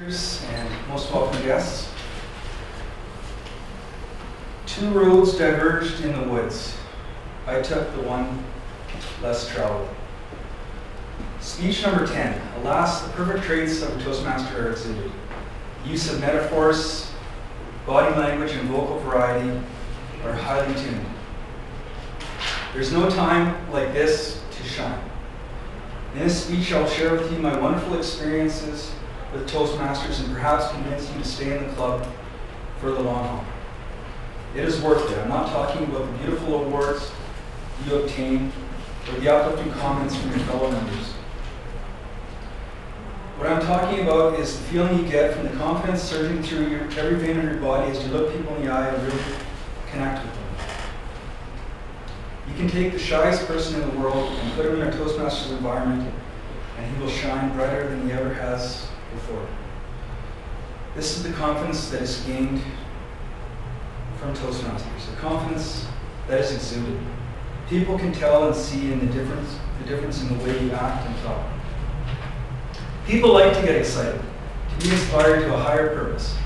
And most welcome guests. Two roads diverged in the woods. I took the one less traveled. Speech number 10. Alas, the perfect traits of a Toastmaster are exhibited. Use of metaphors, body language, and vocal variety are highly tuned. There's no time like this to shine. In this speech, I'll share with you my wonderful experiences with Toastmasters and perhaps convince you to stay in the club for the long haul. It is worth it. I'm not talking about the beautiful awards you obtain or the uplifting comments from your fellow members. What I'm talking about is the feeling you get from the confidence surging through every vein of your body as you look people in the eye and really connect with them. You can take the shyest person in the world and put him in a Toastmasters environment, and he will shine brighter than he ever has before. This is the confidence that is gained from Toastmasters, a confidence that is exuded. People can tell and see in the difference in the way you act and talk. People like to get excited, to be inspired to a higher purpose.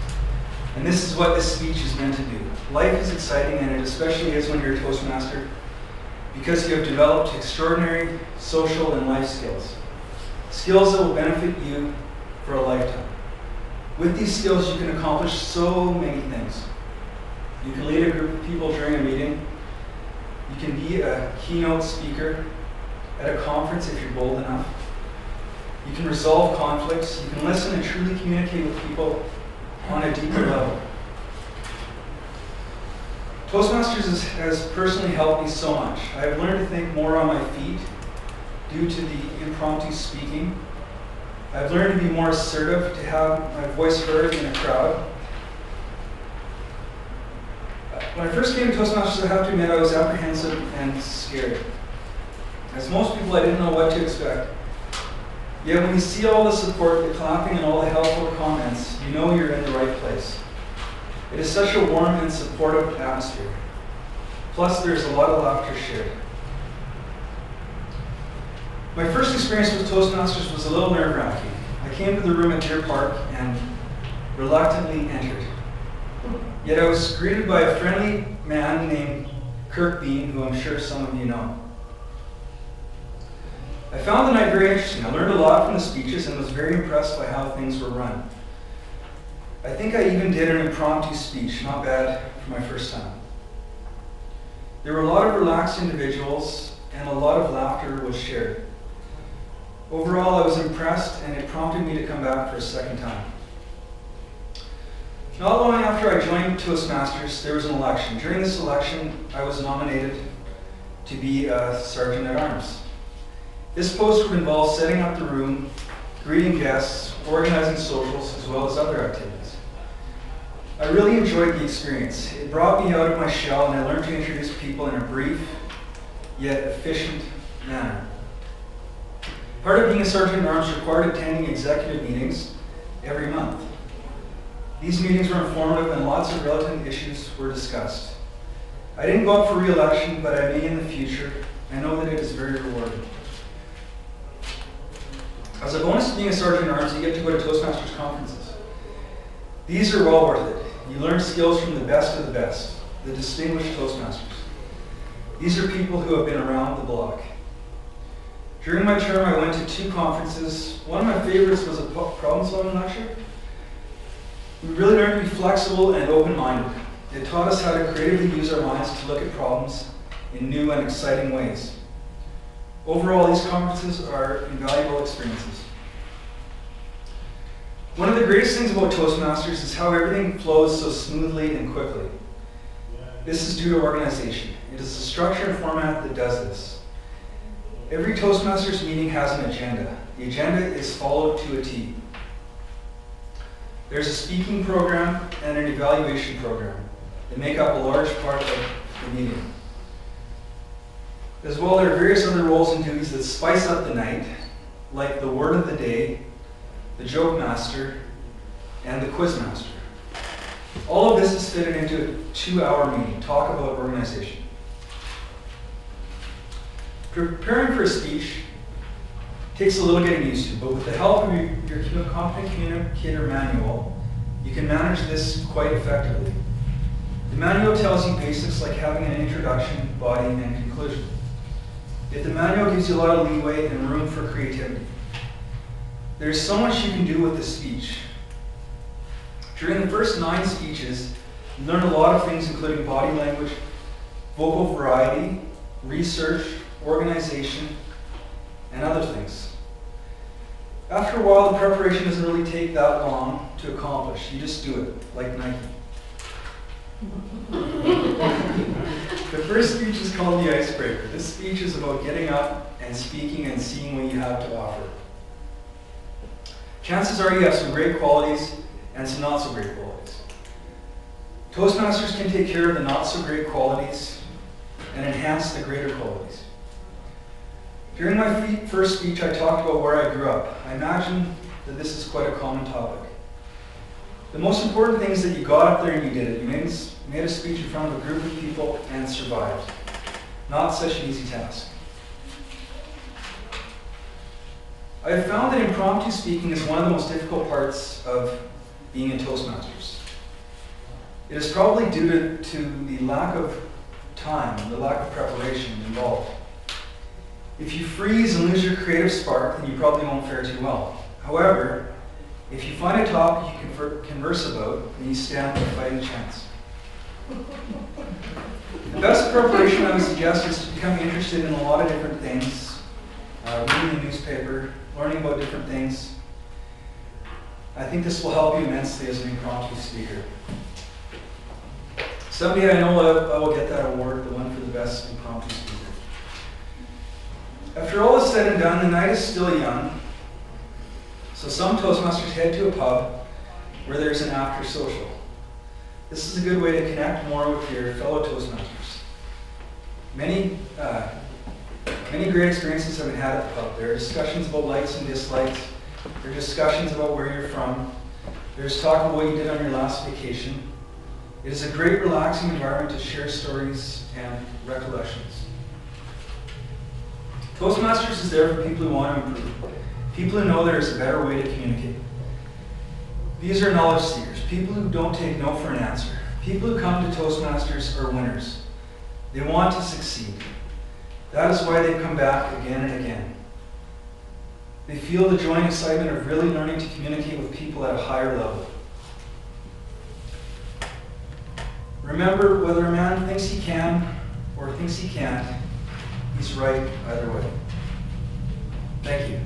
And this is what this speech is meant to do. Life is exciting, and it especially is when you're a Toastmaster, because you have developed extraordinary social and life skills. Skills that will benefit you for a lifetime. With these skills, you can accomplish so many things. You can lead a group of people during a meeting. You can be a keynote speaker at a conference if you're bold enough. You can resolve conflicts. You can listen and truly communicate with people on a deeper level. Toastmasters has personally helped me so much. I have learned to think more on my feet due to the impromptu speaking. I've learned to be more assertive, to have my voice heard in a crowd. When I first came to Toastmasters, I have to admit I was apprehensive and scared. As most people, I didn't know what to expect. Yet when you see all the support, the clapping, and all the helpful comments, you know you're in the right place. It is such a warm and supportive atmosphere. Plus, there's a lot of laughter shared. My first experience with Toastmasters was a little nerve-wracking. I came to the room at Deer Park and reluctantly entered. Yet I was greeted by a friendly man named Kirk Bean, who I'm sure some of you know. I found the night very interesting. I learned a lot from the speeches and was very impressed by how things were run. I think I even did an impromptu speech, not bad for my first time. There were a lot of relaxed individuals and a lot of laughter was shared. Overall, I was impressed and it prompted me to come back for a second time. Not long after I joined Toastmasters, there was an election. During this election, I was nominated to be a Sergeant at Arms. This post would involve setting up the room, greeting guests, organizing socials, as well as other activities. I really enjoyed the experience. It brought me out of my shell and I learned to introduce people in a brief, yet efficient manner. Part of being a Sergeant at Arms required attending executive meetings every month. These meetings were informative and lots of relevant issues were discussed. I didn't go up for re-election, but I may in the future. I know that it is very rewarding. As a bonus to being a Sergeant at Arms, you get to go to Toastmasters conferences. These are well worth it. You learn skills from the best of the best, the distinguished Toastmasters. These are people who have been around the block. During my term, I went to 2 conferences. One of my favorites was a problem-solving lecture. We really learned to be flexible and open-minded. It taught us how to creatively use our minds to look at problems in new and exciting ways. Overall, these conferences are invaluable experiences. One of the greatest things about Toastmasters is how everything flows so smoothly and quickly. This is due to organization. It is the structure and format that does this. Every Toastmasters meeting has an agenda. The agenda is followed to a T. There's a speaking program and an evaluation program that make up a large part of the meeting. As well, there are various other roles and duties that spice up the night, like the word of the day, the joke master, and the quiz master. All of this is fitted into a 2-hour meeting. Talk about organization. Preparing for a speech Takes a little getting used to, but with the help of your Competent Communicator Manual, you can manage this quite effectively. The manual tells you basics like having an introduction, body, and conclusion. Yet the manual gives you a lot of leeway and room for creativity. There's so much you can do with this speech. During the first 9 speeches, you learn a lot of things including body language, vocal variety, research, organization, and other things. After a while, the preparation doesn't really take that long to accomplish. You just do it, like Nike. The first speech is called the icebreaker. This speech is about getting up and speaking and seeing what you have to offer. Chances are you have some great qualities and some not so great qualities. Toastmasters can take care of the not so great qualities and enhance the greater qualities. During my first speech, I talked about where I grew up. I imagine that this is quite a common topic. The most important thing is that you got up there and you did it. You made a speech in front of a group of people and survived. Not such an easy task. I have found that impromptu speaking is one of the most difficult parts of being in Toastmasters. It is probably due to the lack of time, the lack of preparation involved. If you freeze and lose your creative spark, then you probably won't fare too well. However, if you find a topic you can converse about, then you stand a fighting chance. The best preparation I would suggest is to become interested in a lot of different things, reading the newspaper, learning about different things. I think this will help you immensely as an impromptu speaker. Someday I know I will get that award, the one for the best impromptu speaker. After all is said and done, the night is still young, so some Toastmasters head to a pub where there's an after social. This is a good way to connect more with your fellow Toastmasters. Many great experiences have been had at the pub. There are discussions about likes and dislikes. There are discussions about where you're from. There's talk about what you did on your last vacation. It is a great relaxing environment to share stories and recollections. Toastmasters is there for people who want to improve, people who know there is a better way to communicate. These are knowledge seekers, people who don't take no for an answer. People who come to Toastmasters are winners. They want to succeed. That is why they come back again and again. They feel the joy and excitement of really learning to communicate with people at a higher level. Remember, whether a man thinks he can or thinks he can't, he's right either way. Thank you.